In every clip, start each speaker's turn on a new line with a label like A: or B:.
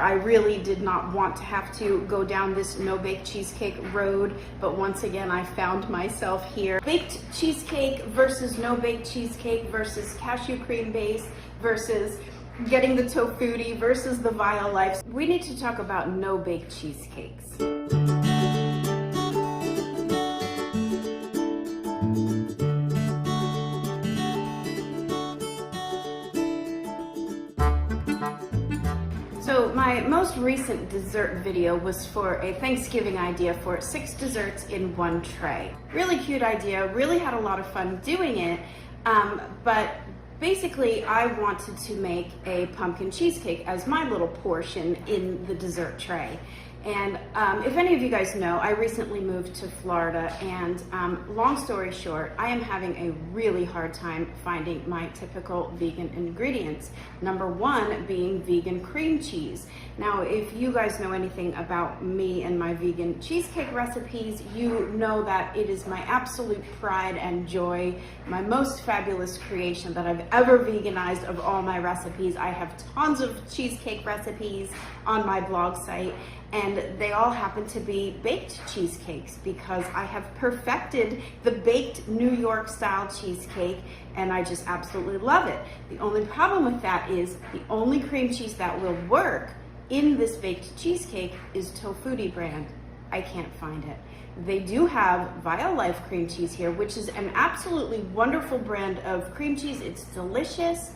A: I really did not want to have to go down this no-bake cheesecake road, but once again, I found myself here. Baked cheesecake versus no-bake cheesecake versus cashew cream base versus getting the tofutti versus the Violife. We need to talk about no-bake cheesecakes. So my most recent dessert video was for a Thanksgiving idea for 6 desserts in one tray. Really cute idea, really had a lot of fun doing it, but basically I wanted to make a pumpkin cheesecake as my little portion in the dessert tray. And if any of you guys know, I recently moved to Florida, and long story short, I am having a really hard time finding my typical vegan ingredients. Number one being vegan cream cheese. Now, if you guys know anything about me and my vegan cheesecake recipes, you know that it is my absolute pride and joy, my most fabulous creation that I've ever veganized of all my recipes. I have tons of cheesecake recipes on my blog site, and they all happen to be baked cheesecakes because I have perfected the baked New York style cheesecake, and I just absolutely love it. The only problem with that is the only cream cheese that will work in this baked cheesecake is Tofutti brand. I can't find it. They do have Violife cream cheese here, which is an absolutely wonderful brand of cream cheese. It's delicious,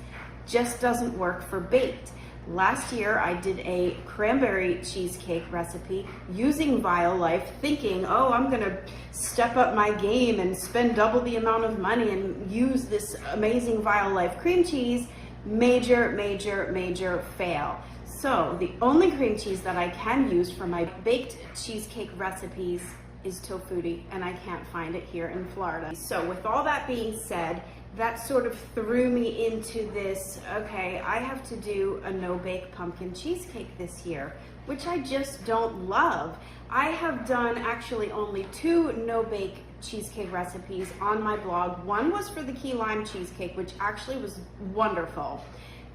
A: just doesn't work for baked. Last year, I did a cranberry cheesecake recipe using Violife, thinking, oh, I'm gonna step up my game and spend double the amount of money and use this amazing Violife cream cheese. Major, major, major fail. So the only cream cheese that I can use for my baked cheesecake recipes is Tofutti, and I can't find it here in Florida. So with all that being said, that sort of threw me into this, okay, I have to do a no-bake pumpkin cheesecake this year, which I just don't love. I have done actually only 2 no-bake cheesecake recipes on my blog. One was for the key lime cheesecake, which actually was wonderful.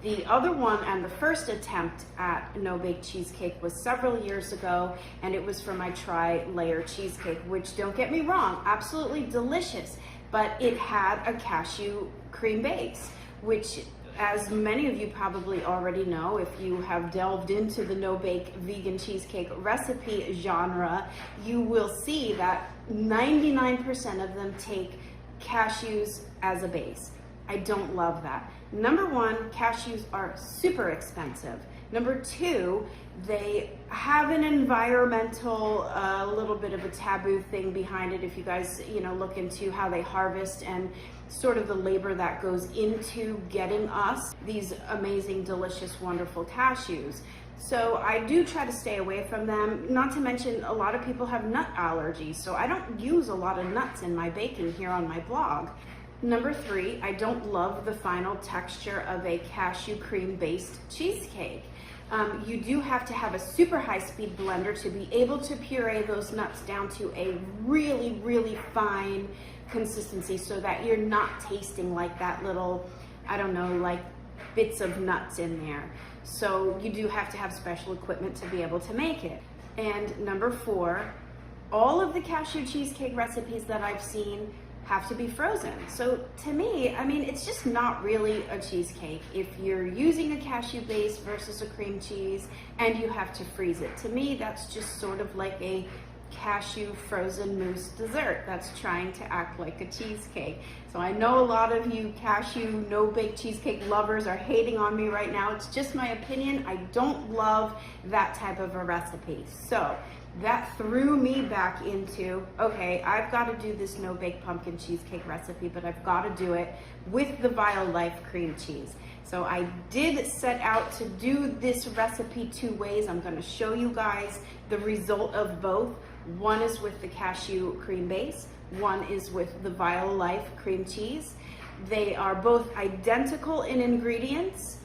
A: The other one, and the first attempt at no-bake cheesecake, was several years ago, and it was for my tri-layer cheesecake, which, don't get me wrong, absolutely delicious, but it had a cashew cream base, which, as many of you probably already know, if you have delved into the no-bake vegan cheesecake recipe genre, you will see that 99% of them take cashews as a base. I don't love that. Number one, cashews are super expensive. Number two, they have an environmental, little bit of a taboo thing behind it. If you guys, look into how they harvest and sort of the labor that goes into getting us these amazing, delicious, wonderful cashews. So I do try to stay away from them. Not to mention, a lot of people have nut allergies, so I don't use a lot of nuts in my baking here on my blog. Number 3, I don't love the final texture of a cashew cream based cheesecake. You do have to have a super high speed blender to be able to puree those nuts down to a really, really fine consistency so that you're not tasting like that little, I don't know, like bits of nuts in there. So you do have to have special equipment to be able to make it. And number 4, all of the cashew cheesecake recipes that I've seen have to be frozen. So to me, I mean, it's just not really a cheesecake if you're using a cashew base versus a cream cheese and you have to freeze it. To me, that's just sort of like a cashew frozen mousse dessert that's trying to act like a cheesecake. So I know a lot of you cashew no-bake cheesecake lovers are hating on me right now. It's just my opinion. I don't love that type of a recipe. So that threw me back into, okay, I've got to do this no-bake pumpkin cheesecake recipe, but I've got to do it with the Violife cream cheese. So I did set out to do this recipe 2 ways. I'm going to show you guys the result of both. One is with the cashew cream base, one is with the Violife cream cheese. They are both identical in ingredients,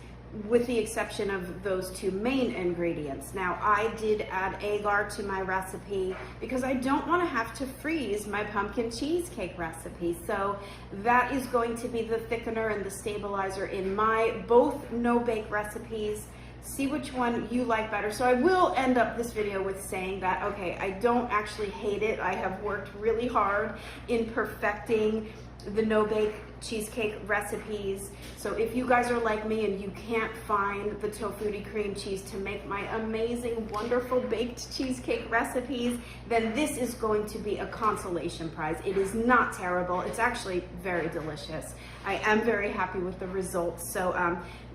A: with the exception of those 2 main ingredients. Now, I did add agar to my recipe because I don't want to have to freeze my pumpkin cheesecake recipe. So that is going to be the thickener and the stabilizer in my both no-bake recipes. see which one you like better. So I will end up this video with saying that, okay, I don't actually hate it. I have worked really hard in perfecting the No Bake cheesecake recipes. So if you guys are like me and you can't find the tofutti cream cheese to make my amazing, wonderful baked cheesecake recipes, then this is going to be a consolation prize. It is not terrible. It's actually very delicious. I am very happy with the results. So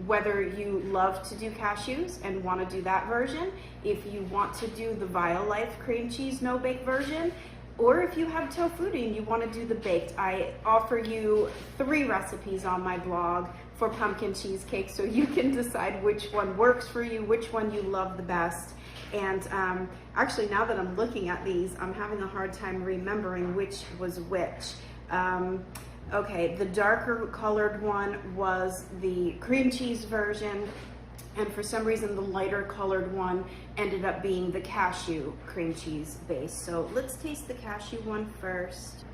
A: whether you love to do cashews and want to do that version, if you want to do the Violife cream cheese no bake version, or if you have tofutti and you want to do the baked, I offer you 3 recipes on my blog for pumpkin cheesecake, so you can decide which one works for you, which one you love the best. And actually, now that I'm looking at these, I'm having a hard time remembering which was which. Okay, the darker colored one was the cream cheese version, and for some reason the lighter colored one ended up being the cashew cream cheese base. So let's taste the cashew one first.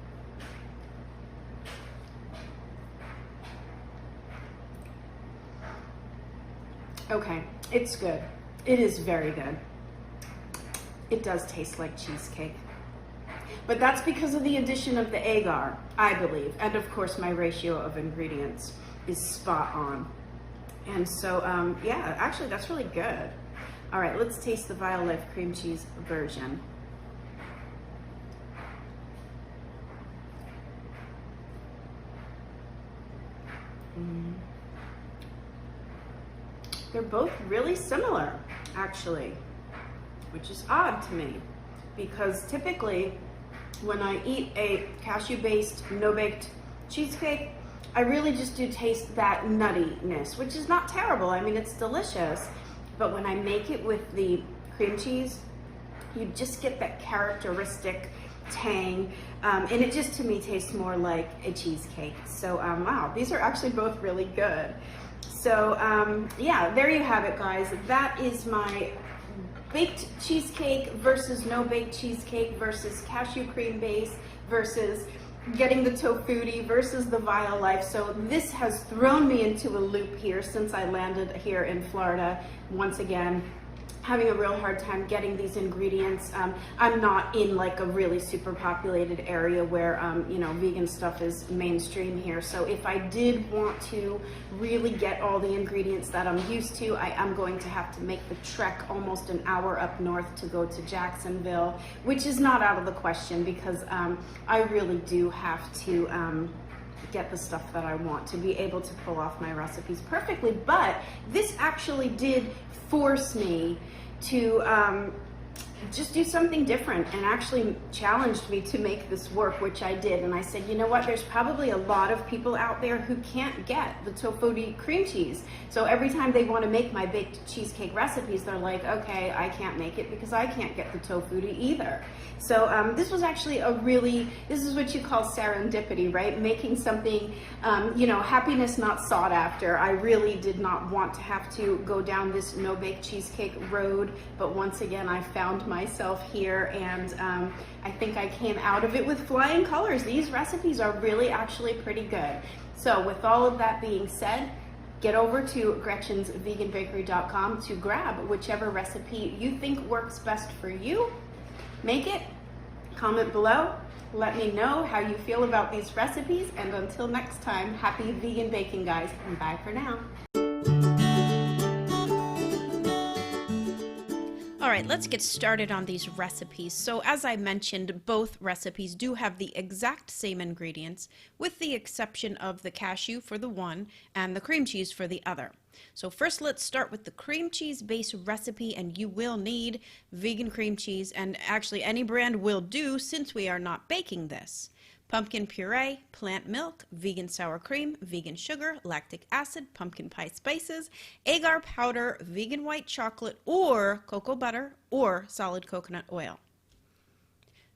A: Okay, it's good. It is very good. It does taste like cheesecake. But that's because of the addition of the agar, I believe. And of course, my ratio of ingredients is spot on. And so, yeah, actually, that's really good. All right, let's taste the Violife cream cheese version. They're both really similar, actually, which is odd to me, because typically when I eat a cashew-based no-baked cheesecake, I really just do taste that nuttiness, which is not terrible. I mean, it's delicious, but when I make it with the cream cheese, you just get that characteristic tang, and it just, to me, tastes more like a cheesecake. So, wow, these are actually both really good. So, yeah, there you have it, guys. That is my baked cheesecake versus no baked cheesecake versus cashew cream base versus getting the tofutti versus the Violife. So this has thrown me into a loop here since I landed here in Florida. Once again, having a real hard time getting these ingredients. I'm not in like a really super populated area where you know, vegan stuff is mainstream here. So if I did want to really get all the ingredients that I'm used to, I am going to have to make the trek almost an hour up north to go to Jacksonville, which is not out of the question because I really do have to get the stuff that I want to be able to pull off my recipes perfectly. But this actually did force me to just do something different, and actually challenged me to make this work, which I did. And I said, you know what, there's probably a lot of people out there who can't get the tofutti cream cheese. So every time they want to make my baked cheesecake recipes, they're like, okay, I can't make it because I can't get the tofutti either. So this was actually this is what you call serendipity, right? Making something, you know, happiness not sought after. I really did not want to have to go down this no bake cheesecake road, but once again, I found myself here, and I think I came out of it with flying colors. These recipes are really actually pretty good. So with all of that being said, get over to Gretchen'sVeganBakery.com to grab whichever recipe you think works best for you. Make it, comment below, let me know how you feel about these recipes, and until next time, happy vegan baking, guys, and bye for now. All right, let's get started on these recipes. So as I mentioned, both recipes do have the exact same ingredients, with the exception of the cashew for the one and the cream cheese for the other. So first, let's start with the cream cheese base recipe, and you will need vegan cream cheese, and actually any brand will do since we are not baking this. Pumpkin puree, plant milk, vegan sour cream, vegan sugar, lactic acid, pumpkin pie spices, agar powder, vegan white chocolate, or cocoa butter, or solid coconut oil.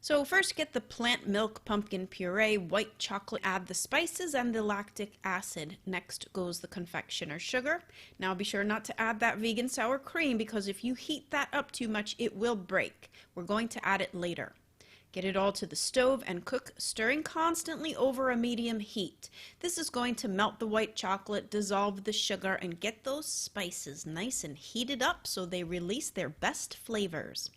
A: So first, get the plant milk, pumpkin puree, white chocolate, add the spices and the lactic acid. Next goes the confectioner's sugar. Now be sure not to add that vegan sour cream, because if you heat that up too much, it will break. We're going to add it later. Get it all to the stove and cook, stirring constantly over a medium heat. This is going to melt the white chocolate, dissolve the sugar, and get those spices nice and heated up so they release their best flavors.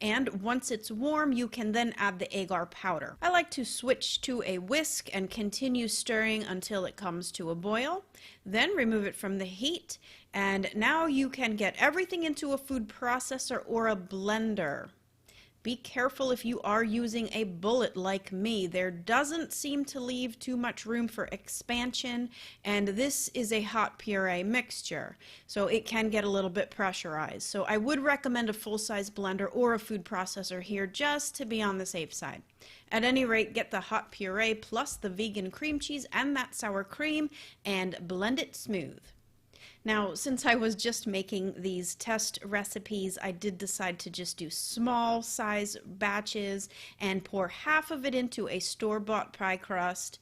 A: And once it's warm, you can then add the agar powder. I like to switch to a whisk and continue stirring until it comes to a boil. Then remove it from the heat, and now you can get everything into a food processor or a blender. Be careful if you are using a bullet like me. There doesn't seem to leave too much room for expansion, and this is a hot puree mixture, so it can get a little bit pressurized. So I would recommend a full-size blender or a food processor here just to be on the safe side. At any rate, get the hot puree plus the vegan cream cheese and that sour cream and blend it smooth. Now, since I was just making these test recipes, I did decide to just do small size batches and pour half of it into a store-bought pie crust,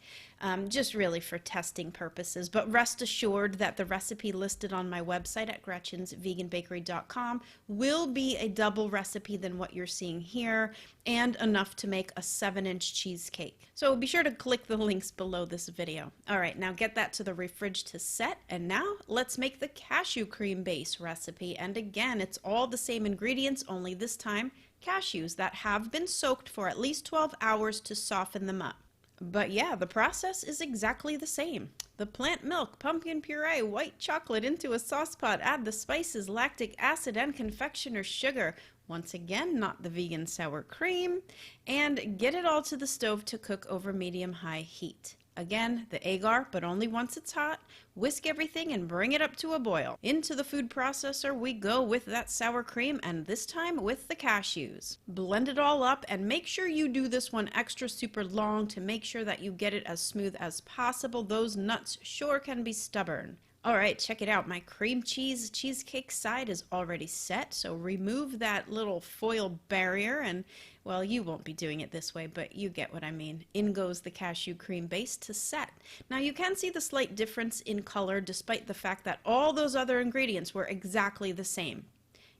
A: just really for testing purposes. But rest assured that the recipe listed on my website at gretchensveganbakery.com will be a double recipe than what you're seeing here, and enough to make a 7-inch cheesecake. So be sure to click the links below this video. All right, now get that to the fridge to set, and now let's make the cashew cream base recipe. And again, it's all the same ingredients, only this time cashews that have been soaked for at least 12 hours to soften them up. But yeah, the process is exactly the same. The plant milk, pumpkin puree, white chocolate into a sauce pot, add the spices, lactic acid, and confectioner's sugar. Once again, not the vegan sour cream, and get it all to the stove to cook over medium-high heat. Again, the agar, but only once it's hot. Whisk everything and bring it up to a boil. Into the food processor we go with that sour cream, and this time with the cashews. Blend it all up, and make sure you do this one extra super long to make sure that you get it as smooth as possible. Those nuts sure can be stubborn. All right, check it out. My cream cheese cheesecake side is already set, so remove that little foil barrier, and, well, you won't be doing it this way, but you get what I mean. In goes the cashew cream base to set. Now, you can see the slight difference in color despite the fact that all those other ingredients were exactly the same.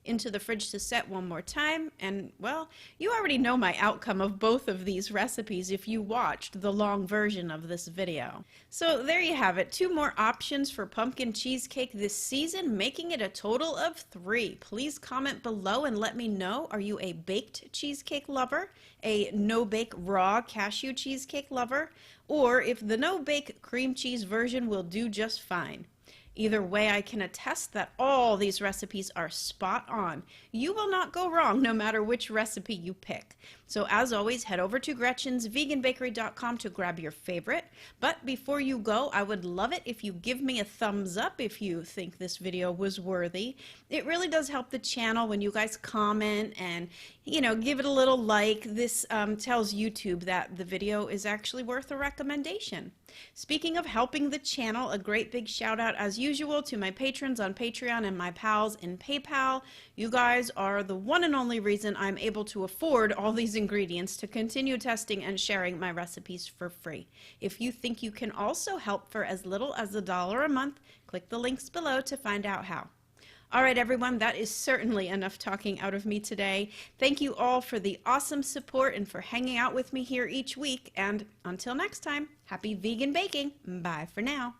A: Into the fridge to set one more time, and, well, you already know my outcome of both of these recipes if you watched the long version of this video. So there you have it, 2 more options for pumpkin cheesecake this season, making it a total of 3. Please comment below and let me know, are you a baked cheesecake lover, a no-bake raw cashew cheesecake lover, or if the no-bake cream cheese version will do just fine. Either way, I can attest that all these recipes are spot on. You will not go wrong no matter which recipe you pick. So as always, head over to gretchensveganbakery.com to grab your favorite. But before you go, I would love it if you give me a thumbs up if you think this video was worthy. It really does help the channel when you guys comment and, you know, give it a little like. This tells YouTube that the video is actually worth a recommendation. Speaking of helping the channel, a great big shout out as usual to my patrons on Patreon and my pals in PayPal. You guys are the one and only reason I'm able to afford all these ingredients to continue testing and sharing my recipes for free. If you think you can also help for as little as $1 a month, click the links below to find out how. All right, everyone, that is certainly enough talking out of me today. Thank you all for the awesome support and for hanging out with me here each week. And until next time, happy vegan baking. Bye for now.